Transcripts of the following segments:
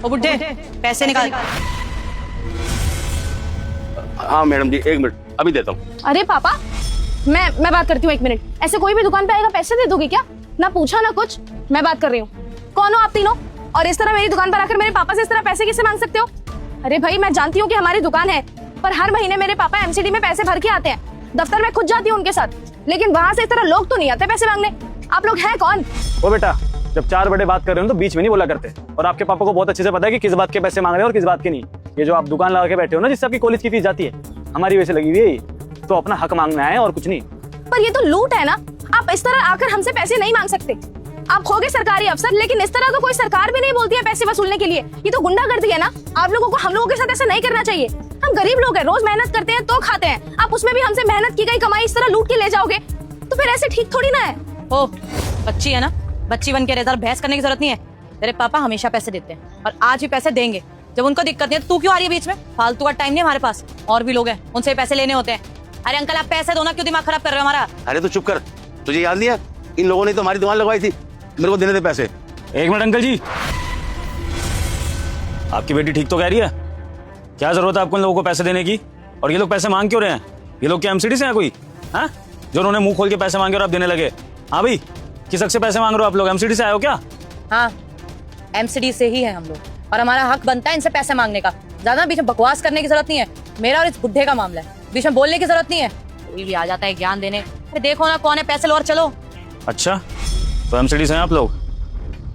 ओ बुड्ढे, पैसे निकाल। हाँ मैडम जी, 1 मिनट अभी देता हूँ। अरे पापा, मैं बात करती हूँ 1 मिनट। ऐसे कोई भी दुकान पे आएगा पैसे दे दोगे क्या? ना पूछा ना कुछ। मैं बात कर रही हूँ। कौन हो आप तीनों? और इस तरह मेरी दुकान पर आकर मेरे पापा से इस तरह पैसे कैसे मांग सकते हो? अरे भाई, मैं जानती हूँ कि हमारी दुकान है, पर हर महीने मेरे पापा एमसीडी में पैसे भर के आते हैं। दफ्तर में खुद जाती हूँ उनके साथ, लेकिन वहाँ से इस तरह लोग तो नहीं आते पैसे मांगने। आप लोग हैं कौन? ओ बेटा, जब 4 बड़े बात कर रहे हो तो बीच में नहीं बोला करते। और आपके पापा को बहुत अच्छे से पता है कि किस बात के पैसे मांग रहे हैं और किस बात के नहीं। ये जो आप दुकान लगा के बैठे हो ना, जिससे आपकी कॉलेज की फीस जाती है, हमारी वजह से लगी हुई है, तो अपना हक मांगना है और कुछ नहीं। पर ये तो लूट है ना। आप इस तरह आकर हमसे पैसे नहीं मांग सकते। आप हो गए सरकारी अफसर, लेकिन इस तरह तो कोई सरकार भी नहीं बोलती है पैसे वसूलने के लिए। ये तो गुंडागर्दी है ना। आप लोगों को हम लोगों के साथ ऐसा नहीं करना चाहिए। हम गरीब लोग हैं, रोज मेहनत करते हैं तो खाते हैं। आप उसमें भी हमसे मेहनत की गई कमाई इस तरह लूट के ले जाओगे तो फिर ऐसे ठीक थोड़ी ना है। ओ, बच्ची है ना, बच्ची बन के रह, ज़रा बहस करने की जरूरत नहीं है। तेरे पापा हमेशा पैसे देते हैं और आज भी पैसे देंगे। जब उनको दिक्कत नहीं है, तू क्यों आ रही है बीच में? फालतू का टाइम नहीं हमारे पास, और भी लोग हैं, उनसे पैसे लेने होते हैं। अरे अंकल, आप पैसे दो ना, क्यों दिमाग खराब कर रहे हो हमारा? अरे तो चुप कर, तुझे याद नहीं है? इन लोगों ने तो हमारी दुकान लगवाई थी, मेरे को देने दे पैसे। 1 मिनट अंकल जी, आपकी बेटी ठीक तो कह रही है? क्या जरूरत है आपको इन लोगों को पैसे देने की? और ये लोग पैसे मांग क्यों रहे हैं? ये लोग क्या एमसीडी से हैं कोई? हाँ, जो उन्होंने मुंह खोल के पैसे मांगे और आप देने लगे? हाँ भाई, किस हक से पैसे मांग रहे हो आप लोग? एमसीडी से आए हो क्या? हाँ, एमसीडी से ही है हम लोग, और हमारा हक बनता है इनसे पैसे मांगने का। ज्यादा बीच में बकवास करने की जरूरत नहीं है। मेरा और इस बुड्ढे का मामला है, बीच में बोलने की जरूरत नहीं है। कोई भी आ जाता है ज्ञान देने। अरे देखो ना कौन है, पैसे लो और चलो। अच्छा, तो एमसीडी से हैं आप लोग?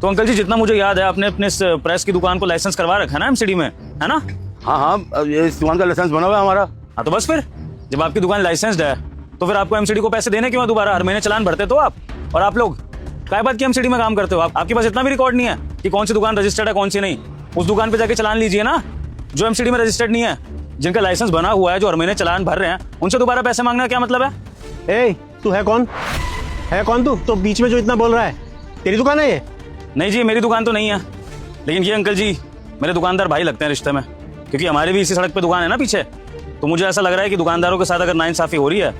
तो अंकल जी, जितना मुझे याद है, आपने अपने प्रेस की दुकान को लाइसेंस करवा रखा है ना एमसीडी में, है ना? हाँ हाँ, ये इस दुकान का लाइसेंस बना हुआ है हमारा। हाँ, तो बस फिर जब आपकी दुकान लाइसेंस्ड है तो फिर आपको एमसीडी को पैसे देने क्यों? दोबारा हर महीने चालान भरते तो आप। और आप लोग काय बात की एमसीडी में काम करते हो? आपके पास इतना भी रिकॉर्ड नहीं है कि कौन सी दुकान रजिस्टर्ड है कौन सी नहीं? उस दुकान पे जाके चालान लीजिए ना, जो एमसीडी में रजिस्टर्ड नहीं है, जिनका लाइसेंस बना हुआ है, जो हर महीने चालान भर रहे हैं, उनसे दोबारा पैसे मांगने का क्या मतलब है? ए, तू है कौन? है कौन तू? तो बीच में जो इतना बोल रहा है, तेरी दुकान है ये? नहीं जी, मेरी दुकान तो नहीं है, लेकिन ये अंकल जी मेरे दुकानदार भाई लगते हैं रिश्ते में, क्योंकि हमारी भी इसी सड़क पे दुकान है ना पीछे। तो मुझे ऐसा लग रहा है कि दुकानदारों के साथ अगर नाइंसाफी हो रही है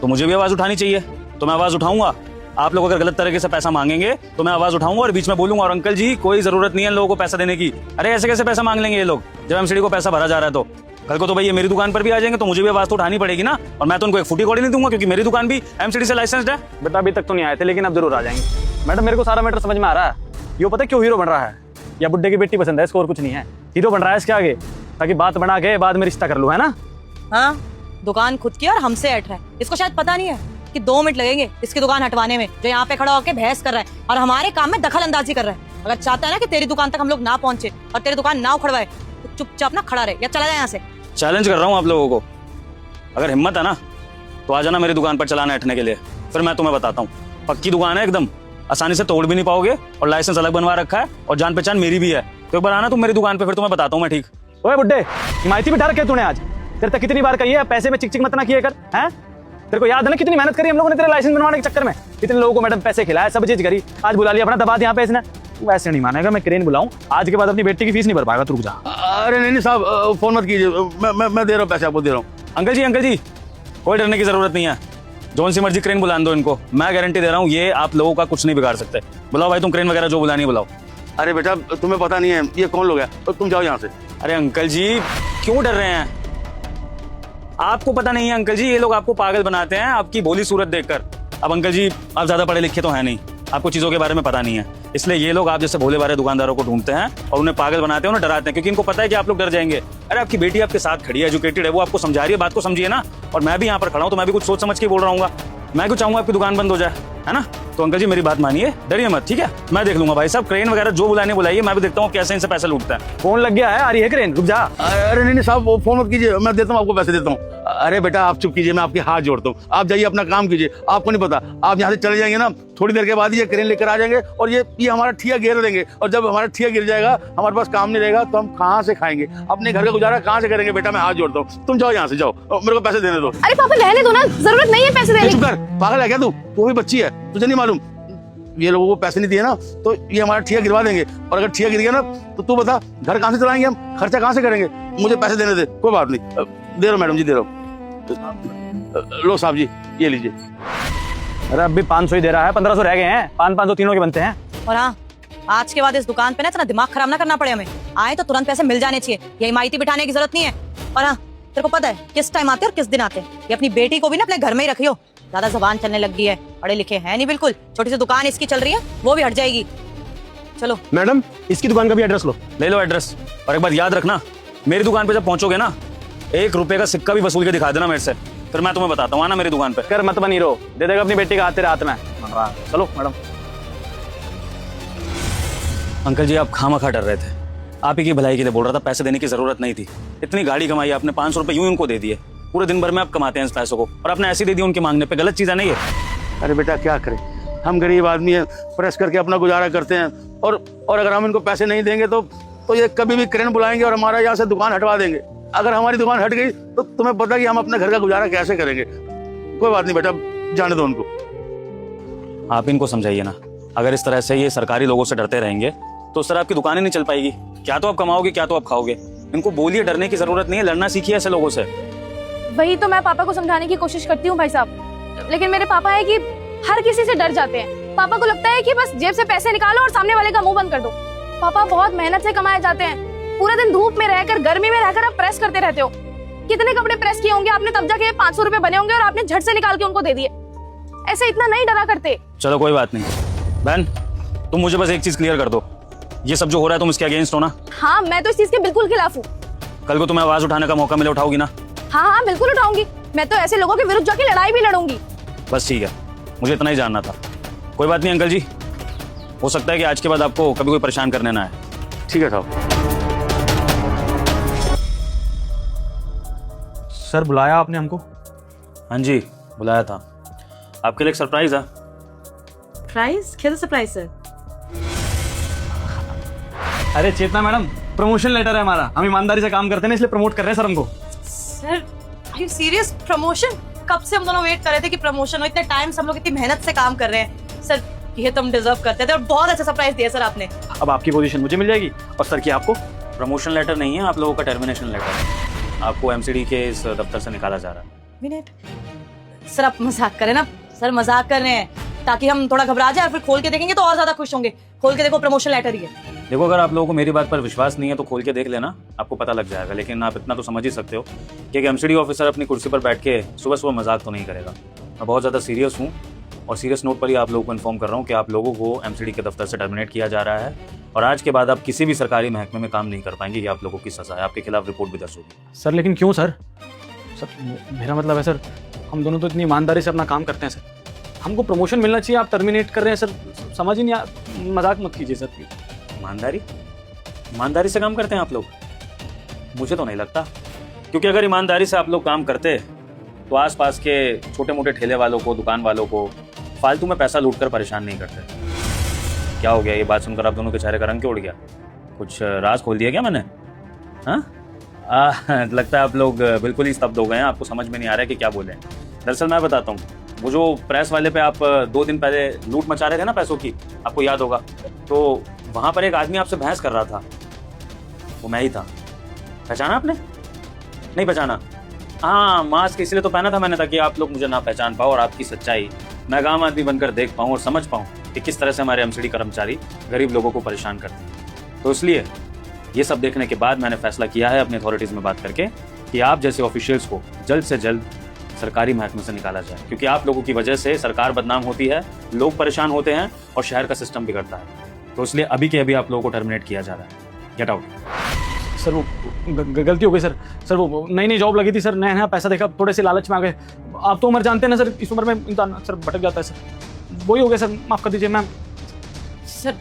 तो मुझे भी आवाज़ उठानी चाहिए। तो मैं आवाज़ उठाऊंगा। आप लोग अगर गलत तरीके से पैसा मांगेंगे तो मैं आवाज़ उठाऊंगा और बीच में बोलूंगा, और अंकल जी कोई ज़रूरत नहीं है लोगों को पैसा देने की। अरे ऐसे कैसे पैसा मांग लेंगे ये लोग जब एमसीडी को पैसा भरा जा रहा है? तो कल को तो भाई ये मेरी दुकान पर भी आ जाएंगे तो मुझे भी आवाज़ तो उठानी पड़ेगी ना। और मैं तो उनको एक फुटी कौड़ी नहीं दूंगा, क्योंकि मेरी दुकान भी एमसीडी से लाइसेंस्ड है। बेटा अभी तक तो नहीं आए थे, लेकिन अब जरूर आ जाएंगे। मैडम, मेरे को सारा मैटर समझ में आ रहा है। ये पता है क्यों हीरो बन रहा है? या बुड्ढे की बेटी पसंद है, इसको और कुछ नहीं है। हीरो बन रहा है इसके आगे, ताकि बात बना के बाद में रिश्ता कर लूं, है ना? हाँ, दुकान खुद की और हमसे हट रहा है। इसको शायद पता नहीं है कि 2 मिनट लगेंगे इसकी दुकान हटवाने में, जो यहाँ पे खड़ा होकर बहस कर रहा है और हमारे काम में दखल अंदाजी कर रहा है। अगर चाहता है ना कि तेरी दुकान तक हम लोग ना पहुंचे और तेरी दुकान ना उखड़वाए, तो चुपचाप ना खड़ा रहे या चला जाए यहाँ से। चैलेंज कर रहा हूँ आप लोगों को, अगर हिम्मत है ना तो आ जाना मेरी दुकान पर चलाना हटने के लिए, फिर मैं तुम्हें बताता हूँ। पक्की दुकान है एकदम, आसानी से तोड़ भी नहीं पाओगे, और लाइसेंस अलग बनवा रखा है, और जान पहचान मेरी भी है। तो एक बार आना तुम मेरी दुकान पे, फिर तुम्हें बताता हूँ मैं। ठीक? ओए बुड्ढे, हिमायती बिठा रखे तूने आज। तेरे तक कितनी बार कही है पैसे में चिक चिक मत ना किया कर, हैं? तेरे को याद है ना कितनी मेहनत करी हम लोगों ने तेरे लाइसेंस बनवाने के चक्कर में? कितने लोगों को मैडम पैसे खिलाया, सब चीज करी, आज बुला लिया अपना दबा दिया यहाँ पे इसने। तू ऐसे नहीं मानेगा, मैं क्रेन बुलाऊं आज के बाद अपनी बेटी की फीस नहीं भर पाएगा। तू रुक जा। अरे नहीं साहब, फोन मत कीजिए, मैं दे रहा हूँ पैसे, आपको दे रहा हूँ। अंकल जी कोई डरने की जरूरत नहीं है। जोन सी मर्जी क्रेन बुला दो इनको, मैं गारंटी दे रहा हूँ ये आप लोगों का कुछ नहीं बिगाड़ सकते। बुलाओ भाई, तुम क्रेन वगैरह जो बुलानी बुलाओ। अरे बेटा, तुम्हें पता नहीं है ये कौन लोग हैं, तो तुम जाओ यहाँ से। अरे अंकल जी क्यों डर रहे हैं? आपको पता नहीं है अंकल जी, ये लोग आपको पागल बनाते हैं आपकी भोली सूरत देखकर। अब अंकल जी आप ज्यादा पढ़े लिखे तो हैं नहीं, आपको चीजों के बारे में पता नहीं है, इसलिए ये लोग आप जैसे भोले भाले दुकानदारों को ढूंढते हैं और उन्हें पागल बनाते हैं, उन्हें डराते हैं, क्योंकि इनको पता है कि आप लोग डर जाएंगे। अरे आपकी बेटी आपके साथ खड़ी है, एजुकेटेड है, वो आपको समझा रही है, बात को समझिए ना। और मैं भी यहाँ पर खड़ा हूँ तो मैं भी कुछ सोच समझ के बोल रहा हूँ। मैं क्यों चाहूंगा आपकी दुकान बंद हो जाए, है ना? तो अंकल जी मेरी बात मानिए, डरिए मत, ठीक है? मैं देख लूंगा भाई साहब, क्रेन वगैरह जो बुलाने बुलाइए, मैं भी देखता हूँ कैसे इनसे पैसे लूटता है। फोन लग गया है, आ रही है क्रेन, रुक जा। अरे नहीं साहब, वो फोन मत कीजिए, मैं देता हूँ आपको, पैसे देता हूँ। अरे बेटा आप चुप कीजिए, मैं आपके हाथ जोड़ता हूँ, आप जाइए अपना काम कीजिए। आपको नहीं पता, आप यहाँ से चले जाएंगे ना, थोड़ी देर के बाद ये क्रेन लेकर आ जाएंगे और ये हमारा ठिया गिर देंगे। और जब हमारा ठिया गिर जाएगा, हमारे पास काम नहीं रहेगा, तो हम कहाँ से खाएंगे? अपने घर का गुजारा कहाँ से करेंगे? बेटा मैं हाथ जोड़ता हूँ, तुम जाओ यहाँ से, जाओ, मेरे को पैसे देने दो। अरे पापा रहने दो ना, जरूरत नहीं है पैसे देने की। चुप कर, पागल है क्या तू? तू भी बच्ची है, तुझे नहीं मालूम? ये लोगों को पैसे नहीं दिए ना तो ये हमारा ठिया गिरवा देंगे, और अगर ठिया गिर गया ना तो तू बता घर कहाँ से चलाएंगे हम, खर्चा कहाँ से करेंगे? मुझे पैसे देने दे। कोई बात नहीं, दे रहा हूँ मैडम जी, दे रहा हूँ। लो साहब जी, ये लीजिए। अरे अब भी 500 ही दे रहा है, 1500 रह गए हैं। 500 तीनों के बनते हैं। और हाँ, आज के बाद इस दुकान पे ना इतना दिमाग खराब ना करना पड़े हमें। आए तो तुरंत पैसे मिल जाने चाहिए, ये इमारती बिठाने की जरूरत नहीं है। और हाँ, तेरे को पता है किस टाइम आते हैं और किस दिन आते हैं। ये अपनी बेटी को भी ना अपने घर में ही रखियो, ज्यादा जबान चलने लग गई है, पढ़े लिखे है नहीं बिल्कुल। छोटी सी दुकान इसकी चल रही है, वो भी हट जाएगी। चलो मैडम, इसकी दुकान का भी एड्रेस लो। ले लो एड्रेस, और एक बात याद रखना, मेरी दुकान पे जब पहुंचोगे ना, 1 रुपए का सिक्का भी वसूल के दिखा देना मेरे से, फिर मैं तुम्हें बताता हूँ। आना मेरी दुकान पे। कर मत बनी रहो, दे देगा अपनी बेटी का हाथ तेरे हाथ में। चलो मैडम। अंकल जी, आप खामखा डर रहे थे, आप ही की भलाई के लिए बोल रहा था। पैसे देने की जरूरत नहीं थी, इतनी गाड़ी कमाई आपने, 500 रुपए यूं उनको दे दिए। पूरे दिन भर में आप कमाते हैं इस पैसों को, और आपने ऐसे दे दिए उनके मांगने पे। गलत चीज है नहीं है? अरे बेटा क्या करें, हम गरीब आदमी हैं, प्रेस करके अपना गुजारा करते हैं। और अगर हम इनको पैसे नहीं देंगे तो ये कभी भी क्रेन बुलाएंगे और हमारा यहाँ से दुकान हटवा देंगे। अगर हमारी दुकान हट गई तो तुम्हें पता कि हम अपने घर का गुजारा कैसे करेंगे। कोई बात नहीं बेटा, जाने दो उनको। आप इनको समझाइए ना, अगर इस तरह से ये सरकारी लोगों से डरते रहेंगे तो उस तरह आपकी दुकान ही नहीं चल पाएगी। क्या तो आप कमाओगे, क्या तो आप खाओगे। इनको बोलिए, डरने की जरूरत नहीं है, लड़ना सीखिए ऐसे लोगों से। वही तो मैं पापा को समझाने की कोशिश करती हूँ भाई साहब, लेकिन मेरे पापा है कि हर किसी से डर जाते हैं। पापा को लगता है कि बस जेब से पैसे निकालो और सामने वाले का मुंह बंद कर दो। पापा बहुत मेहनत से कमाए जाते हैं, पूरा दिन धूप में रहकर, गर्मी में रहकर आप प्रेस करते रहते हो। कितने कपड़े प्रेस किए होंगे आपने, तब जाके 500 रुपए बने होंगे और आपने झट से निकाल के उनको दे दिए। ऐसे इतना नहीं डरा करते। चलो कोई बात नहीं बहन, तुम मुझे बस एक चीज क्लियर कर दो, ये सब जो हो रहा है तुम इसके अगेंस्ट हो ना? हाँ, मैं तो इस चीज के बिल्कुल खिलाफ हूँ। कल को तुम्हें आवाज उठाने का मौका मिले, उठाओगी ना? हाँ हाँ, बिल्कुल उठाऊंगी। मैं तो ऐसे लोगों के विरुद्ध जाके लड़ाई भी लड़ूंगी। बस ठीक है, मुझे इतना ही जानना था। कोई बात नहीं अंकल जी, हो सकता है कि आज के बाद आपको कभी कोई परेशान करने ना आए। ठीक है साहब। सर, बुलाया आपने हमको? हाँ जी, बुलाया था। आपके लिए एक सरप्राइज है। प्राइस? क्या सरप्राइज सर? अरे चेतना मैडम, प्रमोशन लेटर है हमारा। हम ईमानदारी से काम करते हैं ना, इसलिए प्रमोट कर रहे हैं सर हमको। Sir are you serious? Promotion? कब से हम दोनों वेट कर रहे थे कि प्रमोशन हो। इतने टाइम से हम लोग इतनी मेहनत से काम कर रहे हैं सर, ये तो हम डिजर्व करते थे। और बहुत अच्छा सरप्राइज दिया सर आपने। अब आपकी पोजीशन मुझे मिल जाएगी और सर की आपको। प्रमोशन लेटर नहीं है, आप लोगों का टर्मिनेशन लेटर है। आपको एमसीडी के इस दफ्तर से निकाला जा रहा है। मिनट सर, आप मजाक करें ना सर, मजाक कर रहे हैं ताकि हम थोड़ा घबरा जाए और फिर खोल के देखेंगे तो और ज्यादा खुश होंगे। खोल के देखो, प्रमोशन लेटर ही है। देखो, अगर आप लोगों को मेरी बात पर विश्वास नहीं है तो खोल के देख लेना, आपको पता लग जाएगा। लेकिन आप इतना तो समझ ही सकते हो कि एक एमसीडी ऑफिसर अपनी कुर्सी पर बैठ के सुबह सुबह मजाक तो नहीं करेगा। मैं बहुत ज़्यादा सीरियस हूँ और सीरियस नोट पर ही आप लोगों को इन्फॉर्म कर रहा हूँ कि आप लोगों को एमसीडी के दफ्तर से टर्मिनेट किया जा रहा है और आज के बाद आप किसी भी सरकारी महकमे में काम नहीं कर पाएंगे। ये आप लोगों की सजा है, आपके खिलाफ रिपोर्ट भी दर्ज होगी। सर लेकिन क्यों सर? सर मेरा मतलब है सर, हम दोनों तो इतनी ईमानदारी से अपना काम करते हैं सर, हमको प्रमोशन मिलना चाहिए, आप टर्मिनेट कर रहे हैं सर। समझ ही नहीं, मजाक मत कीजिए सर। ईमानदारी? ईमानदारी से काम करते हैं आप लोग? मुझे तो नहीं लगता, क्योंकि अगर ईमानदारी से आप लोग काम करते तो आसपास के छोटे मोटे ठेले वालों को, दुकान वालों को फालतू में पैसा लूट कर परेशान नहीं करते। क्या हो गया? ये बात सुनकर आप दोनों के चेहरे का रंग क्यों उड़ गया? कुछ राज खोल दिया क्या मैंने? हाँ, लगता है आप लोग बिल्कुल ही स्तब्ध हो गए हैं, आपको समझ में नहीं आ रहा है कि क्या बोले। दरअसल मैं बताता हूँ, वो जो प्रेस वाले पे आप 2 दिन पहले लूट मचा रहे थे ना पैसों की, आपको याद होगा, तो वहाँ पर एक आदमी आपसे बहस कर रहा था, वो मैं ही था। पहचाना आपने? नहीं पहचाना? हाँ, मास्क इसलिए तो पहना था मैंने ताकि आप लोग मुझे ना पहचान पाओ और आपकी सच्चाई मैं आम आदमी बनकर देख पाऊँ और समझ पाऊँ कि किस तरह से हमारे एमसीडी कर्मचारी गरीब लोगों को परेशान करते हैं। तो इसलिए ये सब देखने के बाद मैंने फैसला किया है अपनी अथॉरिटीज़ में बात करके कि आप जैसे ऑफिशियल्स को जल्द से जल्द सरकारी महकमे से निकाला जाए, क्योंकि आप लोगों की वजह से सरकार बदनाम होती है, लोग परेशान होते हैं और शहर का सिस्टम बिगड़ता है। तो इसलिए अभी के अभी आप लोगों को टर्मिनेट किया जा रहा है। Get out. सर वो गलती हो गई सर। सर वो नई जॉब लगी थी सर, नया पैसा देखा, थोड़े से लालच में आ गए। आप तो उम्र जानते हैं ना सर, इस उम्र में इंसान सर भटक जाता है सर। वही हो गया सर, माफ़ कर दीजिए मैम। सर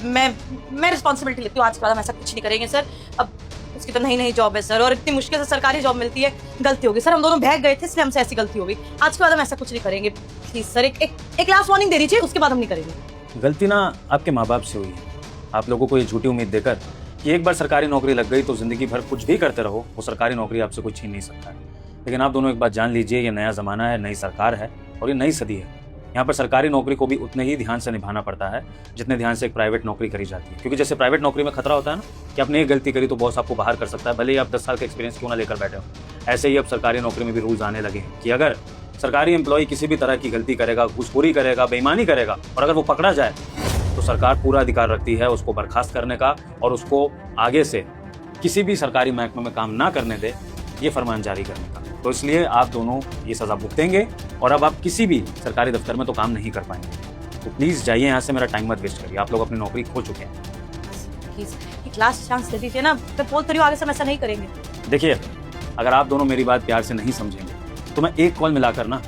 मैं रिस्पॉन्सिबिलिटी लेती हूँ, आज के बाद हम ऐसा कुछ नहीं करेंगे सर। अब उसकी तो नई जॉब है सर और इतनी मुश्किल से सरकारी जॉब मिलती है। गलती होगी सर, हम दोनों भाग गए थे इसलिए हमसे ऐसी गलती हो गई। आज के बाद हम ऐसा कुछ नहीं करेंगे। प्लीज सर, एक लास्ट वार्निंग दे दीजिए, उसके बाद हम नहीं करेंगे। गलती ना आपके माँ बाप से हुई है। आप लोगों को ये झूठी उम्मीद देकर कि एक बार सरकारी नौकरी लग गई तो जिंदगी भर कुछ भी करते रहो, वो सरकारी नौकरी आपसे कुछ छीन नहीं सकता है। लेकिन आप दोनों एक बात जान लीजिए, ये नया ज़माना है, नई सरकार है और ये नई सदी है। यहाँ पर सरकारी नौकरी को भी उतने ही ध्यान से निभाना पड़ता है जितने ध्यान से एक प्राइवेट नौकरी करी जाती है। क्योंकि जैसे प्राइवेट नौकरी में खतरा होता है ना कि आपने एक गलती करी तो बॉस आपको बाहर कर सकता है, भले ही आप 10 साल का एक्सपीरियंस क्यों ना लेकर बैठे हो। ऐसे ही अब सरकारी नौकरी में भी रूल्स आने लगे हैं कि अगर सरकारी एम्प्लॉय किसी भी तरह की गलती करेगा, घूसखोरी करेगा, बेईमानी करेगा और अगर वो पकड़ा जाए तो सरकार पूरा अधिकार रखती है उसको बर्खास्त करने का और उसको आगे से किसी भी सरकारी महकमे में काम ना करने दे, ये फरमान जारी करने का। तो इसलिए आप दोनों ये सज़ा भुगतेंगे और अब आप किसी भी सरकारी दफ्तर में तो काम नहीं कर पाएंगे। तो प्लीज़ जाइए यहाँ से, मेरा टाइम मत वेस्ट करिए। आप लोग अपनी नौकरी खो चुके हैं। प्लीज एक लास्ट चांस दे दीजिए ना, मैं बोल तो रही हूँ आगे से हम ऐसा नहीं करेंगे। देखिए, अगर आप दोनों मेरी बात प्यार से नहीं समझेंगे तो मैं एक कॉल मिलाकर ना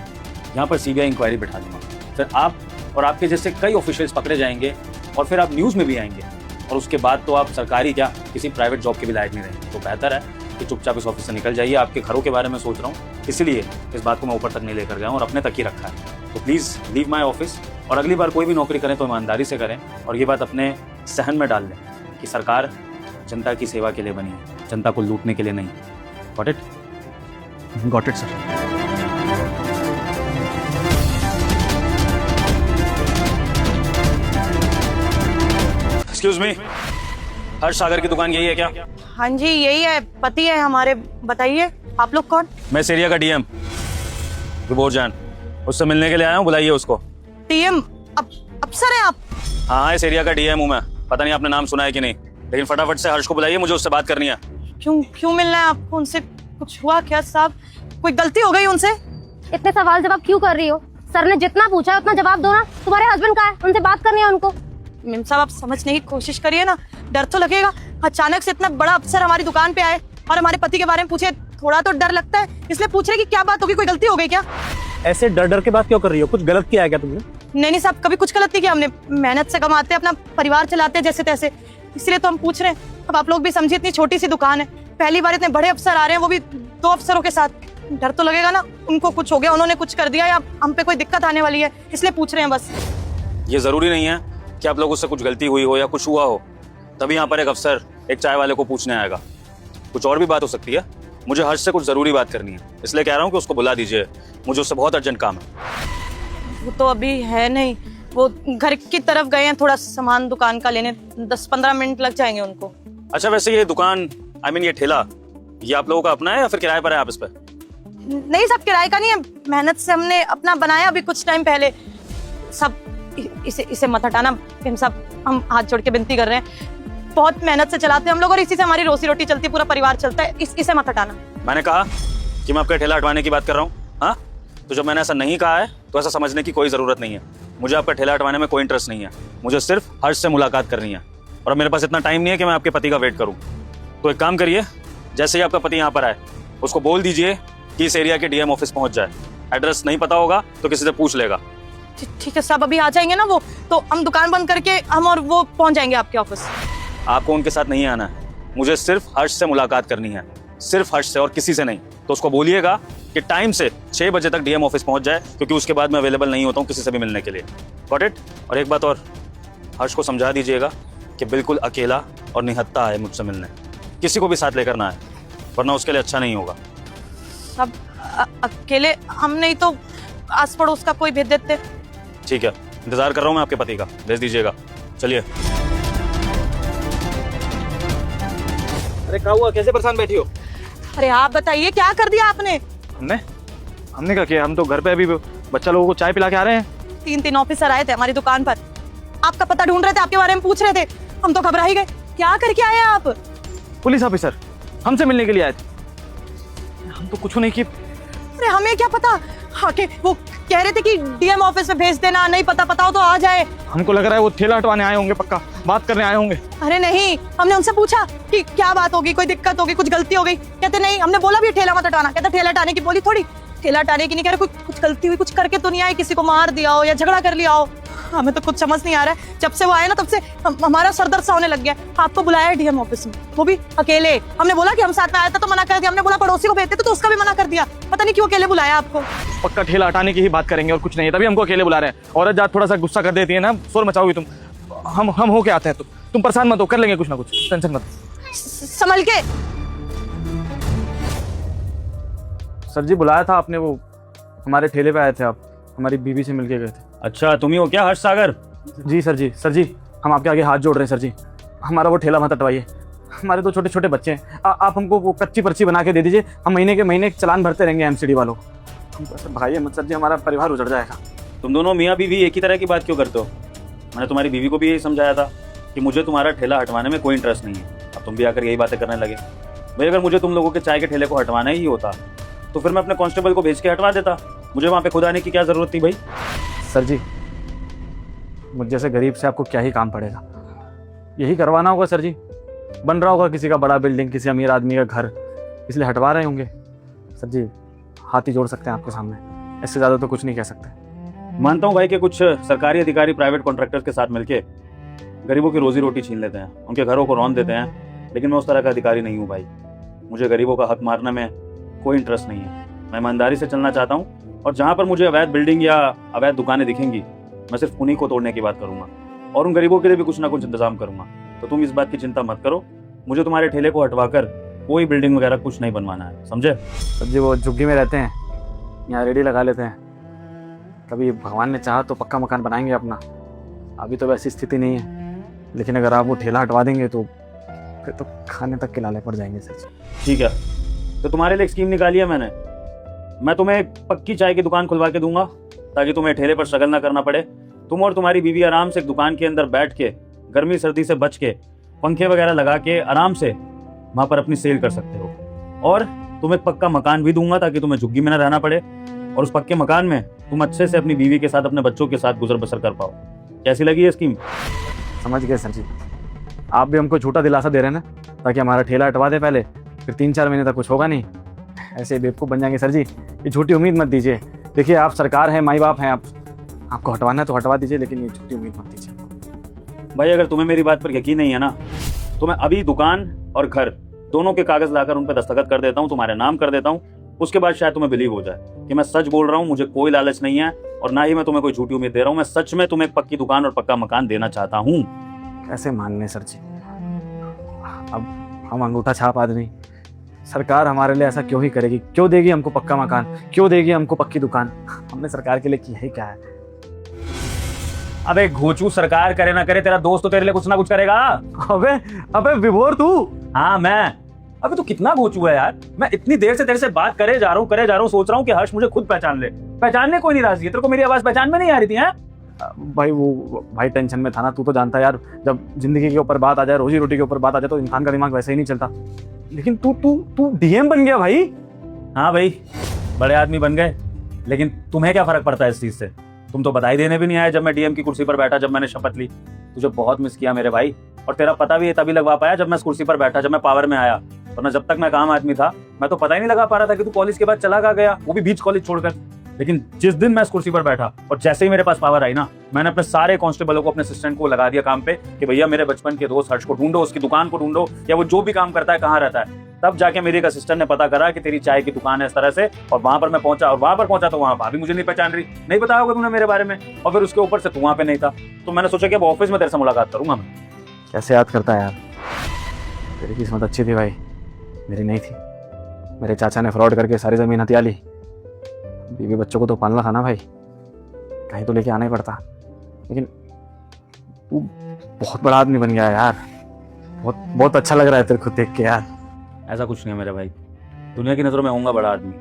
यहाँ पर सीबीआई इंक्वायरी बैठा दूंगा। फिर आप और आपके जैसे कई ऑफिशियल्स पकड़े जाएंगे और फिर आप न्यूज़ में भी आएंगे और उसके बाद तो आप सरकारी क्या किसी प्राइवेट जॉब के भी लायक नहीं रहेंगे। तो बेहतर है कि चुपचाप इस ऑफिस से निकल जाइए। आपके घरों के बारे में सोच रहा हूँ, इसलिए इस बात को मैं ऊपर तक नहीं लेकर गया हूँ और अपने तक ही रखा है। तो प्लीज़ लीव माई ऑफिस, और अगली बार कोई भी नौकरी करें तो ईमानदारी से करें और ये बात अपने सहन में डाल लें कि सरकार जनता की सेवा के लिए बनी है, जनता को लूटने के लिए नहीं। Got it? Got it sir. Excuse me, Harsh Sagar की दुकान यही है क्या? हाँ जी यही है, पति है हमारे। बताइए आप लोग कौन? मैं इस एरिया का डीएम विभोर जान, उससे मिलने के लिए आया हूँ, बुलाइए उसको। टीएम अफसर है आप? हाँ, इस एरिया का डीएम हूँ मैं। पता नहीं आपने नाम सुना है कि नहीं, लेकिन फटाफट से हर्ष को बुलाइए, मुझे उससे बात करनी है। क्यों मिलना है आपको उनसे? कुछ हुआ क्या साहब? कोई गलती हो गई उनसे? इतने सवाल जवाब क्यों कर रही हो? सर ने जितना पूछा है उतना जवाब दो ना। तुम्हारे हस्बैंड कहाँ है? उनसे बात करनी है उनको। मेम साहब आप समझने की कोशिश करिए ना, डर तो लगेगा। अचानक से इतना बड़ा अफसर हमारी दुकान पे आए और हमारे पति के बारे में पूछे, थोड़ा तो डर लगता है। इसलिए पूछ रहे कि क्या बात होगी, कोई गलती हो गई क्या? ऐसे डर डर के बात क्यों कर रही हो? कुछ गलत किया है क्या तुमने? नहीं साहब, कभी कुछ गलत नहीं किया हमने। मेहनत से कमाते हैं, अपना परिवार चलाते हैं जैसे तैसे, इसलिए तो हम पूछ रहे हैं। अब आप लोग भी समझिए, इतनी छोटी सी दुकान है, पहली बार इतने बड़े अफसर आ रहे हैं, वो भी 2 अफसरों के साथ। डर तो लगेगा ना, उनको कुछ हो गया, उन्होंने कुछ कर दिया या हम पे कोई दिक्कत आने वाली है, इसलिए पूछ रहे हैं बस। ये जरूरी नहीं है कि आप लोगों से कुछ गलती हुई हो या कुछ हुआ हो तभी यहाँ पर एक अफसर एक चाय वाले को पूछने आएगा। कुछ और भी बात हो सकती है। मुझे हर्ष से कुछ जरूरी बात करनी है, इसलिए कह रहा हूँ कि उसको बुला दीजिए, मुझे उससे बहुत अर्जेंट काम है। वो तो अभी है नहीं, वो घर की तरफ गए हैं थोड़ा सामान दुकान का लेने, 10-15 मिनट लग जाएंगे उनको। अच्छा, वैसे ये दुकान ये ठेला, ये आप लोगों का अपना है या फिर किराए पर है आप इस पे? नहीं सब किराए का नहीं है, मेहनत से हमने अपना बनाया अभी कुछ टाइम पहले। सब इसे मत हटाना मेम साहब, हम हाथ जोड़ के विनती कर रहे हैं। बहुत मेहनत से चलाते हैं हम लोग और इसी से हमारी रोजी रोटी चलती है, पूरा परिवार चलता है। इसे मत हटाना। मैंने कहा कि मैं आपका ठेला हटवाने की बात कर रहा हूँ। हाँ, तो जब मैंने ऐसा नहीं कहा है तो ऐसा समझने की कोई ज़रूरत नहीं है। मुझे आपका ठेला हटवाने में कोई इंटरेस्ट नहीं है, मुझे सिर्फ हर्ष से मुलाकात करनी है और मेरे पास इतना टाइम नहीं है कि मैं आपके पति का वेट करूँ। तो एक काम करिए, जैसे ही आपका पति यहाँ पर आए उसको बोल दीजिए कि इस एरिया के डीएम ऑफिस पहुँच जाए। एड्रेस नहीं पता होगा तो किसी से पूछ लेगा। ठीक है साहब, अभी आ जाएंगे ना वो, तो हम दुकान बंद करके हम और वो पहुंच जाएंगे आपके ऑफिस। आपको उनके साथ नहीं आना है, मुझे सिर्फ हर्ष से मुलाकात करनी है, सिर्फ हर्ष से और किसी से नहीं। तो उसको बोलिएगा कि टाइम से 6 बजे तक डीएम ऑफिस पहुंच जाए, क्योंकि उसके बाद मैं अवेलेबल नहीं होता हूँ किसी से भी मिलने के लिए। Got it? और एक बात और, हर्ष को समझा दीजिएगा कि बिल्कुल अकेला और निहत्था आए मुझसे मिलने, किसी को भी साथ लेकर ना आए, वरना उसके लिए अच्छा नहीं होगा। अब अकेले हम नहीं तो आस पड़ोस का कोई भेज देते। ठीक है, इंतजार कर रहा हूँ मैं आपके पति का, भेज दीजिएगा। चलिए। अरे क्या हुआ? कैसे परेशान बैठी हो? अरे आप बताइए क्या कर दिया आपने? हमने क्या किया? हम तो घर पे अभी बच्चा लोगों को चाय पिला के आ रहे हैं। 3 ऑफिसर आए थे हमारी दुकान पर, आपका पता ढूंढ रहे थे, आपके बारे में पूछ रहे थे। हम तो घबरा ही गए। क्या करके आए आप? पुलिस ऑफिसर हमसे मिलने के लिए आए थे, हम तो कुछ नहीं किए। अरे हमें क्या पता, आके वो कह रहे थे कि डीएम ऑफिस में भेज देना, नहीं पता हो तो आ जाए। हमको लग रहा है वो ठेला हटवाने आए होंगे, पक्का बात करने आए होंगे। अरे नहीं, हमने उनसे पूछा कि क्या बात होगी, कोई दिक्कत होगी, कुछ गलती हो गई। कहते नहीं, हमने बोला भी ठेला मत हटाना। कहते ठेला हटाने की बोली थोड़ी, ठेला हटाने की नहीं कह रहे, कुछ गलती हुई, कुछ करके तो नहीं आए, किसी को मार दिया हो या झगड़ा कर लिया हो। हमें तो कुछ समझ नहीं आ रहा है। जब से वो आए ना तब से हमारा सरदर्द सा होने लग गया। आपको बुलाया है डीएम ऑफिस में, वो भी अकेले। हमने बोला कि हम साथ में आया था तो मना कर दिया, हमने बोला पड़ोसी को भेजते तो उसका भी मना कर दिया। पता नहीं क्यों अकेले बुलाया आपको। पक्का ठेला हटाने की ही बात करेंगे और कुछ नहीं है, तभी हमको अकेले बुला रहे हैं। औरत जात थोड़ा सा गुस्सा कर देती है ना, शोर मचाओगी तुम। हम हो के आते हैं, तुम परेशान मत हो, कर लेंगे कुछ ना कुछ, टेंशन मत। संभल के। सर जी बुलाया था आपने, वो हमारे ठेले पे आए थे, आप हमारी बीवी से मिलके गए थे। अच्छा, तुम ही हो क्या हर्ष सागर? जी सर जी हम आपके आगे हाथ जोड़ रहे हैं सर जी, हमारा वो ठेला मत हटवाइए। हमारे तो छोटे छोटे बच्चे हैं, आप हमको वो कच्ची पर्ची बना के दे दीजिए, हम महीने के महीने चलान भरते रहेंगे एमसीडी वालों को। हम तो भाई मत सर जी, हमारा परिवार उजड़ जाएगा। तुम दोनों मियाँ बीवी एक ही तरह की बात क्यों करते हो? मैंने तुम्हारी बीवी को भी यही समझाया था कि मुझे तुम्हारा ठेला हटवाने में कोई इंटरेस्ट नहीं है। अब तुम भी आकर यही बातें करने लगे। भाई अगर मुझे तुम लोगों के चाय के ठेले को हटवाना ही होता तो फिर मैं अपने कांस्टेबल को भेज के हटवा देता। मुझे वहाँ पे खुद आने की क्या ज़रूरत थी भाई? सर जी, मुझ जैसे गरीब से आपको क्या ही काम पड़ेगा, यही करवाना होगा सर जी। बन रहा होगा किसी का बड़ा बिल्डिंग, किसी अमीर आदमी का घर, इसलिए हटवा रहे होंगे। सर जी हाथ ही जोड़ सकते हैं आपके सामने, इससे ज़्यादा तो कुछ नहीं कह सकते। मानता हूँ भाई कि कुछ सरकारी अधिकारी प्राइवेट कॉन्ट्रैक्टर्स के साथ मिलके गरीबों की रोजी रोटी छीन लेते हैं, उनके घरों को रौंद देते हैं, लेकिन मैं उस तरह का अधिकारी नहीं हूँ भाई। मुझे गरीबों का हक मारने में कोई इंटरेस्ट नहीं है। मैं ईमानदारी से चलना चाहता हूँ और जहाँ पर मुझे अवैध बिल्डिंग या अवैध दुकानें दिखेंगी मैं सिर्फ उन्हीं को तोड़ने की बात करूँगा और उन गरीबों के लिए भी कुछ ना कुछ इंतजाम करूँगा। तो तुम इस बात की चिंता मत करो, मुझे तुम्हारे ठेले को हटवाकर कोई बिल्डिंग वगैरह कुछ नहीं बनवाना है, समझे? सर जी वो झुग्गी में रहते हैं, यहाँ रेडी लगा लेते हैं, कभी भगवान ने चाहा तो पक्का मकान बनाएंगे अपना। अभी तो वैसी स्थिति नहीं है, लेकिन अगर आप वो ठेला हटवा देंगे तो फिर तो खाने तक के लाले पड़ जाएंगे सर जी। ठीक है, तो तुम्हारे लिए एक स्कीम निकाली है मैंने। मैं तुम्हें एक पक्की चाय की दुकान खुलवा के दूंगा ताकि तुम्हें ठेले पर स्ट्रगल ना करना पड़े। तुम और तुम्हारी बीवी आराम से एक दुकान के अंदर बैठ के गर्मी सर्दी से बच के पंखे वगैरह लगा के आराम से वहां पर अपनी सेल कर सकते हो। और तुम्हें पक्का मकान भी दूंगा ताकि तुम्हें झुग्गी में ना रहना पड़े और उस पक्के मकान में तुम अच्छे से अपनी बीवी के साथ, अपने बच्चों के साथ गुजर बसर कर पाओ। कैसी लगी ये स्कीम? समझ गए सर जी, आप भी हमको झूठा दिलासा दे रहे हैं ना ताकि हमारा ठेला हटवा दे पहले, फिर 3-4 महीने तक कुछ होगा नहीं, ऐसे बेवकूफ़ बन जाएंगे। सर जी ये झूठी उम्मीद मत दीजिए। देखिए आप सरकार हैं, माई बाप हैं, आपको हटवाना है तो हटवा दीजिए, लेकिन ये झूठी उम्मीद मत दीजिए। भाई अगर तुम्हें मेरी बात पर यकीन नहीं है ना तो मैं अभी दुकान और घर दोनों के कागज लाकर उन पर दस्तखत कर देता हूँ, तुम्हारे नाम कर देता हूँ। उसके बाद शायद तुम्हें बिलीव हो जाए कि मैं सच बोल रहा हूँ, मुझे कोई लालच नहीं है और ना ही मैं तुम्हें कोई झूठी उम्मीद दे रहा हूँ। मैं सच में तुम्हें पक्की दुकान और पक्का मकान देना चाहता हूँ। कैसे मान लें सर जी, अब हम अंगूठा छाप आदमी, सरकार हमारे लिए ऐसा क्यों ही करेगी? क्यों देगी हमको पक्का मकान, क्यों देगी हमको पक्की दुकान? हमने सरकार के लिए किया ही क्या है? अबे घोचू, सरकार करे ना करे तेरा दोस्त तो तेरे लिए कुछ ना कुछ करेगा। अबे अबे विभोर तू। हाँ मैं। अबे तू कितना घोचू है यार, मैं इतनी देर से तेरे से बात करे जा रहा हूँ, सोच रहा हूँ कि हर्ष मुझे खुद पहचान ले। पहचानने कोई नहीं राजी है। तेरे को मेरी आवाज पहचान में नहीं आ रही थी? हैं भाई टेंशन में था ना, तू तो जानता है यार, जब जिंदगी के ऊपर बात आ जाए, रोजी रोटी के ऊपर बात आ जाए तो इंसान का दिमाग वैसे ही नहीं चलता। लेकिन तू डीएम बन गया भाई। हाँ भाई बड़े आदमी बन गए, लेकिन तुम्हें क्या फर्क पड़ता है इस चीज से? तुम तो बधाई देने भी नहीं आए जब मैं डीएम की कुर्सी पर बैठा, जब मैंने शपथ ली। तुझे बहुत मिस किया मेरे भाई, और तेरा पता भी तभी लगवा पाया जब मैं इस कुर्सी पर बैठा, जब मैं पावर में आया। वरना जब तक मैं काम आदमी था मैं तो पता ही नहीं लगा पा रहा था कि तू कॉलेज के बाद चला कहाँ गया, वो भी बीच कॉलेज छोड़कर। लेकिन जिस दिन मैं इस कुर्सी पर बैठा और जैसे ही मेरे पास पावर आई ना, मैंने अपने सारे कांस्टेबलों को, अपने असिस्टेंट को लगा दिया काम पे कि भैया मेरे बचपन के दोस्त हर्ष को ढूंढो, उसकी दुकान को ढूंढो, या वो जो भी काम करता है कहाँ रहता है। तब जाके मेरे एक असिस्टेंट ने पता करा कि तेरी चाय की दुकान है इस तरह से, और वहां पर मैं पहुंचा, और वहां पर पहुंचा तो वहां भाभी मुझे नहीं पहचान रही, नहीं बताया होगा तुमने मेरे बारे में, और फिर उसके ऊपर से तू वहां पे नहीं था। तो मैंने सोचा कि अब ऑफिस में तेरे से मुलाकात करूंगा मैं। कैसे याद करता है यार, तेरी किस्मत अच्छी थी भाई, मेरी नहीं थी। मेरे चाचा ने फ्रॉड करके सारी जमीन हथिया ली, बीवी बच्चों को तो पालना था ना भाई, कहीं तो लेके आना ही पड़ता। लेकिन तू बहुत बड़ा आदमी बन गया है यार, बहुत अच्छा लग रहा है तेरे को देख के यार। ऐसा कुछ नहीं है मेरे भाई, दुनिया की नजरों में होऊंगा बड़ा आदमी,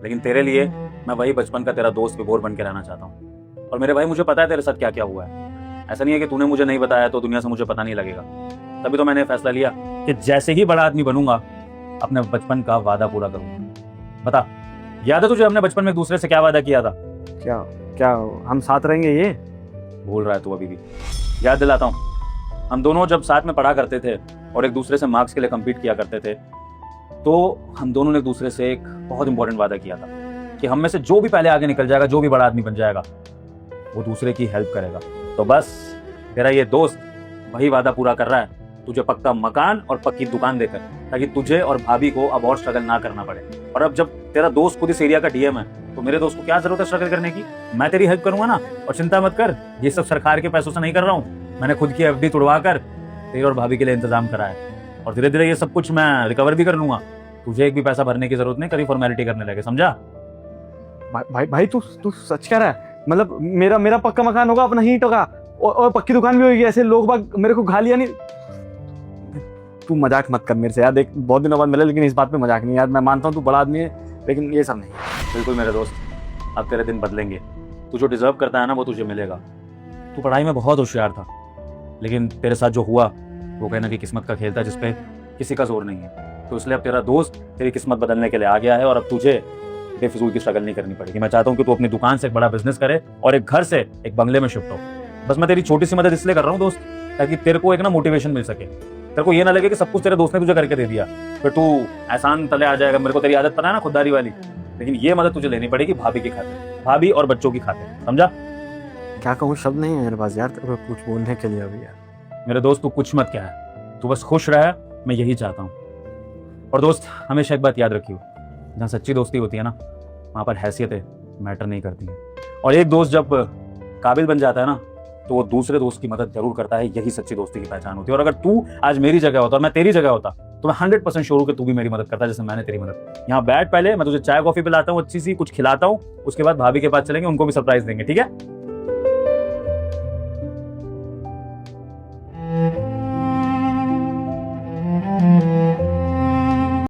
लेकिन तेरे लिए मैं वही बचपन का तेरा दोस्त विभोर बन के रहना चाहता हूँ। और मेरे भाई मुझे पता है तेरे साथ क्या क्या हुआ है। ऐसा नहीं है कि तूने मुझे नहीं बताया तो दुनिया से मुझे पता नहीं लगेगा। तभी तो मैंने फैसला लिया कि जैसे ही बड़ा आदमी बनूंगा अपने बचपन का वादा पूरा करूंगा। बता, याद है तुझे हमने बचपन में एक दूसरे से क्या वादा किया था? क्या क्या हम साथ रहेंगे? ये भूल रहा है तू अभी भी? याद दिलाता हूँ, हम दोनों जब साथ में पढ़ा करते थे और एक दूसरे से मार्क्स के लिए कम्पीट किया करते थे, तो हम दोनों ने एक दूसरे से एक बहुत इंपॉर्टेंट वादा किया था कि हम में से जो भी पहले आगे निकल जाएगा, जो भी बड़ा आदमी बन जाएगा, वो दूसरे की हेल्प करेगा। तो बस तेरा ये दोस्त वही वादा पूरा कर रहा है, तुझे पक्का मकान और पक्की दुकान देकर, ताकि तुझे और भाभी को अब और स्ट्रगल ना करना पड़े। और अब जब तेरा दोस्त खुद इस एरिया का डीएम है तो मेरे दोस्त को क्या जरूरत है स्ट्रगल करने की? मैं तेरी हेल्प करूंगा ना। और चिंता मत कर, ये सब सरकार के पैसों से नहीं कर रहा हूँ, मैंने खुद की एफडी तुड़वा कर तेरे और भाभी के लिए इंतजाम करा है। और धीरे धीरे ये सब कुछ मैं रिकवर भी कर लूंगा। तुझे एक भी पैसा भरने की जरूरत नहीं, कभी फॉर्मेलिटी करने लगे, समझा? भाई तू सच कह रहा है? मतलब मेरा पक्का मकान होगा अपना ही टका, और पक्की दुकान भी होगी, ऐसे लोग बाग मेरे को गालियां नहीं। तू मजाक मत कर मेरे से यार, देख बहुत दिनों बाद मिले, लेकिन इस बात पे मजाक नहीं यार। मैं मानता हूँ तू बड़ा आदमी है, लेकिन ये सब नहीं। बिल्कुल मेरे दोस्त, अब तेरे दिन बदलेंगे। तू जो डिजर्व करता है ना वो तुझे मिलेगा। तू पढ़ाई में बहुत होशियार था, लेकिन तेरे साथ जो हुआ वो कहना कि किस्मत का खेल था जिसपे किसी का जोर नहीं है। तो इसलिए अब तेरा दोस्त तेरी किस्मत बदलने के लिए आ गया है और अब तुझे बेफिजूल की स्ट्रगल नहीं करनी पड़ेगी। मैं चाहता हूँ कि तू अपनी दुकान से एक बड़ा बिजनेस करे और एक घर से एक बंगले में शिफ्ट हो। बस मैं तेरी छोटी सी मदद इसलिए कर रहा हूँ दोस्त, ताकि तेरे को एक ना मोटिवेशन मिल सके, तेरे को ये ना लगे कि सब कुछ तेरे दोस्त ने तुझे करके दे दिया, फिर तू एहसान तले आ जाएगा। मेरे को तेरी आदत पता है ना खुददारी वाली, लेकिन ये मदद तुझे लेनी पड़ेगी भाभी की खातिर, भाभी और बच्चों की खातिर, समझा? क्या कहूँ, शब्द नहीं है मेरे पास यार तेरे को कुछ बोलने के लिए अभी यार। मेरे दोस्त तू कुछ मत क्या है, तू बस खुश रह, मैं यही चाहता हूँ। और दोस्त हमेशा एक बात याद रखियो, जहाँ सच्ची दोस्ती होती है ना वहाँ पर हैसियतें मैटर नहीं करती हैं। और एक दोस्त जब काबिल बन जाता है ना तो वो दूसरे दोस्त की मदद जरूर करता है, यही सच्ची दोस्ती की पहचान होती है। और अगर तू आज मेरी जगह होता और मैं तेरी जगह होता तो मैं 100% श्योर हूँ कि तू भी मेरी मदद करता जैसे मैंने तेरी मदद। यहाँ बैठ, पहले मैं तुझे चाय कॉफी पिलाता हूँ, अच्छी सी कुछ खिलाता हूँ, उसके बाद भाभी के पास चलेंगे, उनको भी सरप्राइज देंगे, ठीक है?